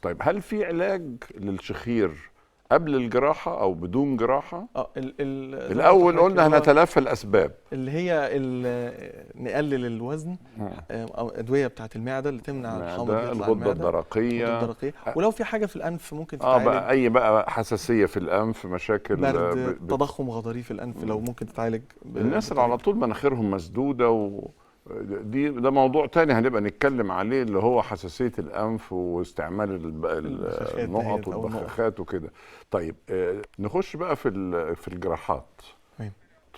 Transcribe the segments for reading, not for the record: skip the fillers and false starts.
طيب هل في علاج للشخير قبل الجراحه او بدون جراحه؟ الاول قلنا هنتلافى الاسباب اللي هي نقلل الوزن، او ادويه بتاعه المعده اللي تمنع الحمض يطلع الغده الدرقيه، ولو في حاجه في الانف ممكن تتعالج، بقى اي بقى حساسيه في الانف، مشاكل برد، تضخم غضاريف في الانف لو ممكن تتعالج. الناس اللي على طول مناخيرهم مسدوده ده موضوع تاني هنبقى نتكلم عليه، اللي هو حساسيه الانف واستعمال النقط والبخاخات وكده. طيب نخش بقى في الجراحات.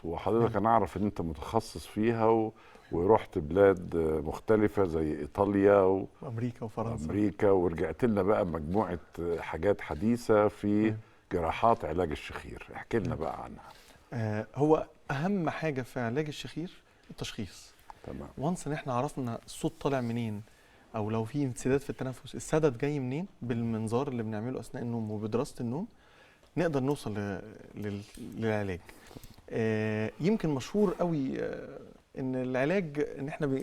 وحضرتك انا اعرف ان انت متخصص فيها ورحت بلاد مختلفة زي إيطاليا وأمريكا وفرنسا ورجعت لنا بقى بمجموعة حاجات حديثة في جراحات علاج الشخير. احكي لنا بقى عنها. هو أهم حاجة في علاج الشخير التشخيص. تمام. وانس ان احنا عرفنا الصوت طالع منين، او لو في انسداد في التنفس السدد جاي منين، بالمنظار اللي بنعمله اثناء النوم وبدراسة النوم نقدر نوصل للعلاج. يمكن مشهور قوي ان العلاج ان احنا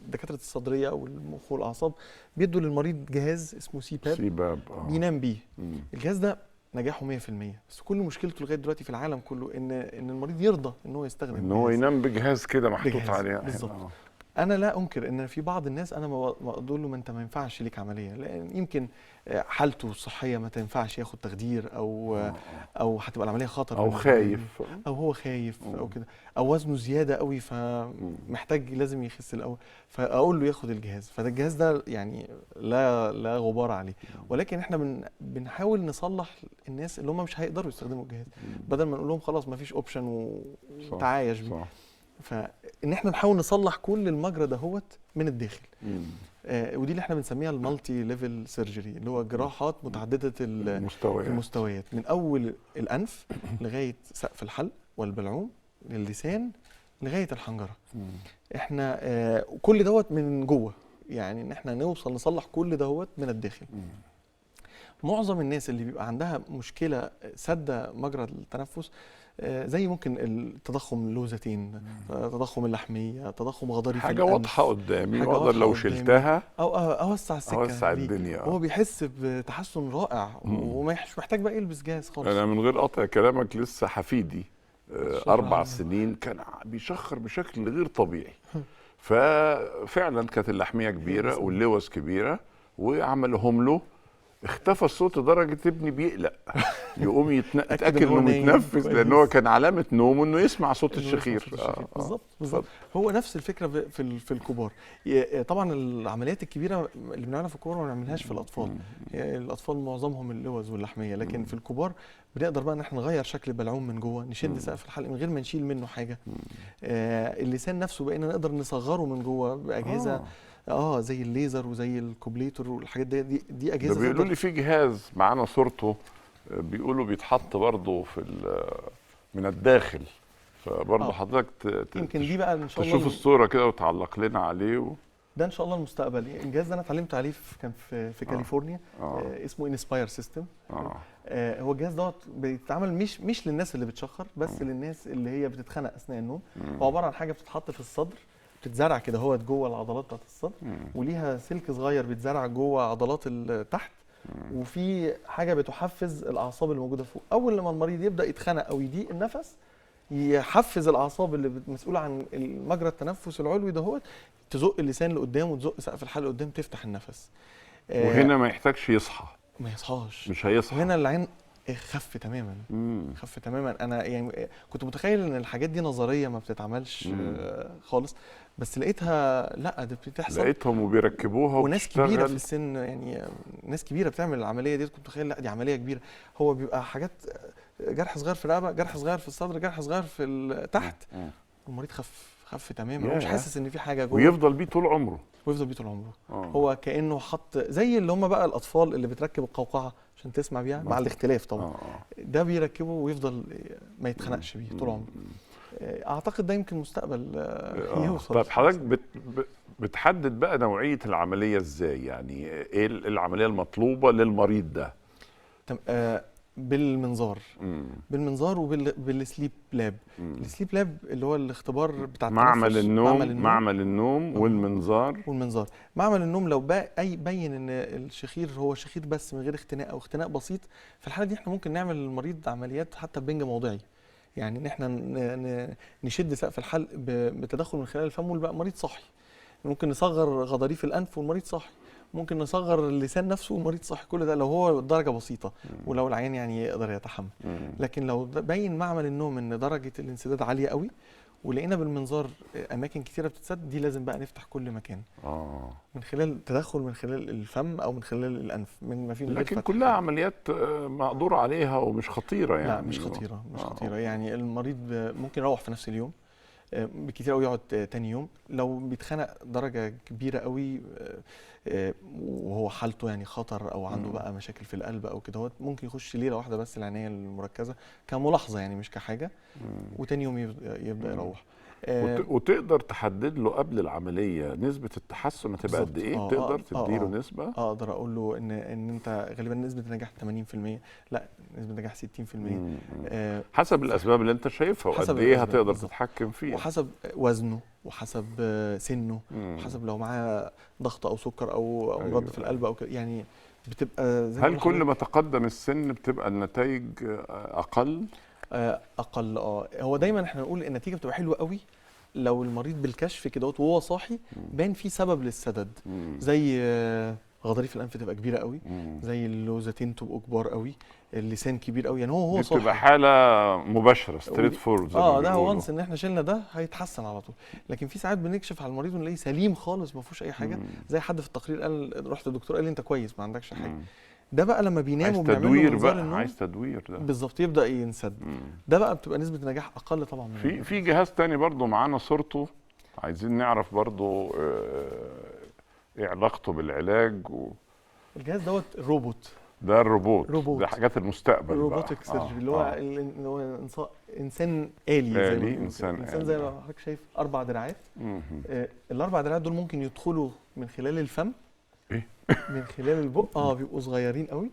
دكاتره الصدريه او المخ والاعصاب بيدوا للمريض جهاز اسمه سي باب بينام بيه. الجهاز ده نجاحه 100%، بس كل مشكلته لغايه دلوقتي في العالم كله ان المريض يرضى ان هو يستخدم ان هو ينام بجهاز كده محطوط عليه. بالظبط. انا لا انكر ان في بعض الناس انا بقول له ما انت ما ينفعش ليك عمليه، لان يمكن حالته الصحيه ما تنفعش ياخد تخدير، او هتبقى العمليه خطر، او خايف، او هو خايف او كده، او وزنه زياده قوي فمحتاج لازم يخس الاول، فاقول له ياخد الجهاز. فده الجهاز ده يعني لا غبار عليه، ولكن احنا بنحاول نصلح الناس اللي هم مش هيقدروا يستخدموا الجهاز، بدل ما نقول لهم خلاص ما فيش اوبشن وتعايش بيه. فان احنا نحاول نصلح كل المجرى دهوت من الداخل. ودي اللي احنا بنسميها المالتي ليفل سيرجري، اللي هو جراحات متعدده المستويات، من اول الانف لغايه سقف الحلق والبلعوم، للسان لغايه الحنجره. احنا كل دوت من جوه، يعني ان احنا نوصل نصلح كل دوت من الداخل. معظم الناس اللي بيبقى عندها مشكله سد مجرى التنفس، زي ممكن التضخم اللوزتين، تضخم اللحميه، تضخم غضاريف حاجه واضحه قدامي واقدر لو شلتها او اوسع السكه، اوسع الدنيا. هو بيحس بتحسن رائع ومش محتاج بقى يلبس جهاز خالص. انا من غير قطع كلامك لسه حفيدي 4 سنين كان بيشخر بشكل غير طبيعي، ففعلا كانت اللحميه كبيره واللوز كبيره وعملهم له، اختفى الصوت لدرجه ابني بيقلق يقوم يتاكد انه متنفس، لان هو كان علامه نومه انه يسمع صوت الشخير. بالظبط. هو نفس الفكره في الكبار. طبعا العمليات الكبيره اللي بنعملها في الكبار ما بنعملهاش في الاطفال. الاطفال معظمهم اللوز واللحميه، لكن في الكبار بنقدر بقى ان احنا نغير شكل البلعوم من جوه، نشد سقف الحلق من غير ما نشيل منه حاجه. اللسان نفسه بقينا نقدر نصغره من جوه باجهزه زي الليزر وزي الكوبليتور والحاجات دي اجهزه. ده بيقولوا لي في جهاز معانا صورته، بيقولوا بيتحط برضه من الداخل، فبرضه حضرتك يمكن دي بقى ان شاء الله تشوف الصوره كده وتعلق لنا عليه ده ان شاء الله المستقبل. الجهاز ده انا اتعلمت عليه كان في كاليفورنيا. اسمه انسباير سيستم. هو الجهاز دوت بيتعمل مش للناس اللي بتشخر بس، للناس اللي هي بتتخنق اثناء النوم. هو عباره عن حاجه بتتحط في الصدر، بتتزرع كده هو جوه العضلات بتاعت الصدر، وليها سلك صغير بيتزرع جوه عضلات تحت، وفي حاجه بتحفز الاعصاب اللي موجوده فوق. اول لما المريض يبدا يتخنق او يضيق النفس، يحفز الاعصاب اللي مسؤوله عن المجرى التنفس العلوي دهوت، تزق اللسان لقدام وتزق سقف الحلق لقدام، تفتح النفس. وهنا ما يحتاجش يصحى، ما يصحاش، مش هيصحى. هنا العين خف تماما. خف تماما. انا يعني كنت متخيل ان الحاجات دي نظريه ما بتتعملش خالص، بس لقيتها لا، ده بتحصل. لقيتهم وبيركبوها وناس كبيره في السن، يعني ناس كبيره بتعمل العمليه دي. كنت متخيل لا، دي عمليه كبيره. هو بيبقى حاجات جرح صغير في الرقبه، جرح صغير في الصدر، جرح صغير في تحت، والمريض خف تماما، ومش حاسس ان في حاجه جوه، ويفضل بيه طول عمره. هو كانه حط زي اللي هم بقى الاطفال اللي بتركب القوقعه عشان تسمع بيها، مع الاختلاف طبعا. ده بيركبه ويفضل ما يتخنقش بيه طول عمره. اعتقد ده يمكن مستقبل يوصل. طيب حضرتك بتحدد بقى نوعيه العمليه ازاي؟ يعني ايه العمليه المطلوبه للمريض ده؟ بالمنظار. بالمنظار وبالسليب لاب. السليب لاب اللي هو الاختبار بتاع معمل النوم. معمل النوم والمنظار. معمل النوم لو بين ان الشخير هو شخير بس من غير اختناق او اختناق بسيط، في الحاله دي احنا ممكن نعمل للمريض عمليات حتى ببنج موضعي، يعني ان احنا نشد سقف الحلق بتدخل من خلال الفم والمريض صاحي. ممكن نصغر غضاريف الانف والمريض صاحي، ممكن نصغر اللسان نفسه والمريض صاحي. كل ده لو هو درجه بسيطه ولو العيان يعني يقدر يتحمل. لكن لو بين معمل النوم ان درجه الانسداد عاليه قوي ولقينا بالمنظار اماكن كتيره بتتسد، دي لازم بقى نفتح كل مكان من خلال تدخل من خلال الفم او من خلال الانف، من ما في غير لكن كلها عمليات مقدور عليها ومش خطيره يعني. لا مش خطيره، مش خطيره. يعني المريض ممكن يروح في نفس اليوم، بكتير قوي يقعد تاني يوم. لو بيتخنق درجه كبيره قوي وهو حالته يعني خطر او عنده بقى مشاكل في القلب او كده، هو ممكن يخش ليله واحده بس العنايه المركزه كملاحظه يعني مش كحاجه، وتاني يوم يبدا يروح. وتقدر تحدد له قبل العمليه نسبه التحسن هتبقى قد ايه؟ تقدر تديله نسبه؟ اقدر اقول له ان انت غالبا نسبه النجاح 80%، لا نسبه النجاح 60%. حسب الاسباب اللي انت شايفها وقد ايه هتقدر تتحكم فيها، وحسب وزنه وحسب سنه وحسب لو معاه ضغط او سكر او امراض في القلب او كده يعني. بتبقى زي هل كل ما تقدم السن بتبقى النتائج اقل؟ اقل. هو دايما احنا نقول النتيجه بتبقى حلوه قوي لو المريض بالكشف كده وهو صاحي بان فيه سبب للسدد، زي غضاريف الانف تبقى كبيره قوي، زي اللوزتين تبقوا كبار قوي، اللسان كبير قوي، يعني هو صاحي. بتبقى حاله مباشره ستريت فورد. ده وانس ان احنا شلنا ده هيتحسن على طول. لكن في ساعات بنكشف على المريض ونلاقيه سليم خالص ما فيهوش اي حاجه، زي حد في التقرير قال رحت للدكتور قال لي انت كويس ما عندكش حاجه. ده بقى لما بينام وبنعمل له منظار النوم عايز تدوير ده بالظبط يبدا ينسد. ده بقى بتبقى نسبه نجاح اقل طبعا. في جهاز تاني برضو معانا صورته، عايزين نعرف برضو ايه علاقته بالعلاج الجهاز دوت الروبوت. ده الروبوت ده حاجات المستقبل، الروبوتك سيرجري اللي هو انسان آلي انسان زي ما حضرتك شايف 4 دراعات. الاربع دراعات دول ممكن يدخلوا من خلال الفم من خلال البق بيبقوا صغيرين قوي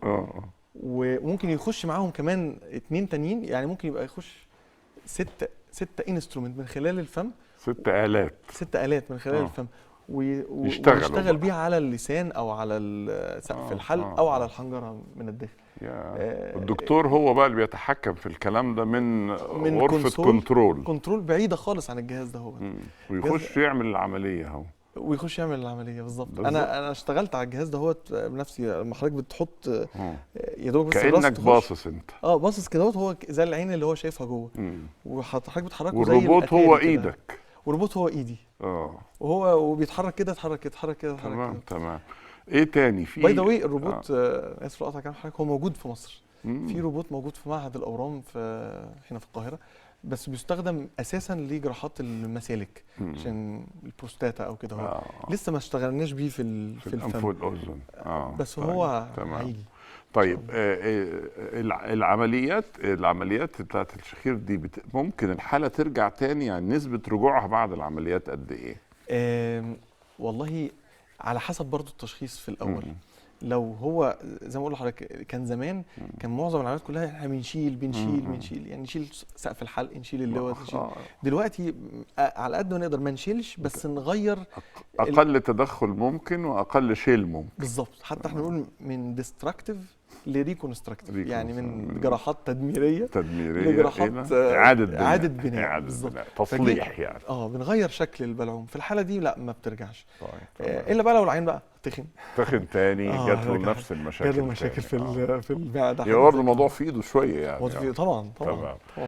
وممكن يخش معاهم كمان 2 تانيين، يعني ممكن يبقى يخش 6 انسترومنت من خلال الفم، 6 آلات من خلال الفم ويشتغل بيها على اللسان او على سقف الحلق او على الحنجره من الداخل. الدكتور هو بقى اللي بيتحكم في الكلام ده من غرفه كنترول بعيده خالص عن الجهاز ده، هو ويخش يعمل العمليه اهو ويخش يعمل العمليه بالظبط. انا اشتغلت على الجهاز ده بنفسي. لما حضرتك بتحط يا دوب بس كانك باصص انت باصص كده، هو زي العين اللي هو شايفها جوه، وحضرتك بتحركه زي والروبوت هو ايدك والروبوت هو ايدي وهو وبيتحرك كده يتحرك كده. تمام. ايه تاني في باي ذا واي الروبوت اسف لقطع كلام حضرتك، هو موجود في مصر. في روبوت موجود في معهد الاورام هنا في القاهره، بس بيستخدم اساسا لجراحات المسالك عشان البروستاتا او كده. لسه ما اشتغلناش بيه في الانف والاذن بس هو هيجي. طيب العمليات بتاعت الشخير دي ممكن الحاله ترجع تاني؟ يعني نسبه رجوعها بعد العمليات قد ايه؟ والله على حسب برضو التشخيص في الاول. لو هو زي ما بقول لحضرتك كان زمان كان معظم العمليات كلها احنا بنشيل يعني نشيل سقف الحلق، نشيل اللوز، دلوقتي على قد ما نقدر ما نشيلش بس نغير اقل تدخل ممكن واقل شيل ممكن بالظبط. حتى احنا بنقول من ديستراكتيف لريكونستراكتيف، يعني من جراحات تدميريه لجراحات اعاده بناء بالظبط، تصليح يعني. بنغير شكل البلعوم. في الحاله دي لا ما بترجعش. الا بقى لو العين بقى تخن تاني جات له نفس المشاكل، في المعده. هي برضه الموضوع في ايده شويه يعني. طبعا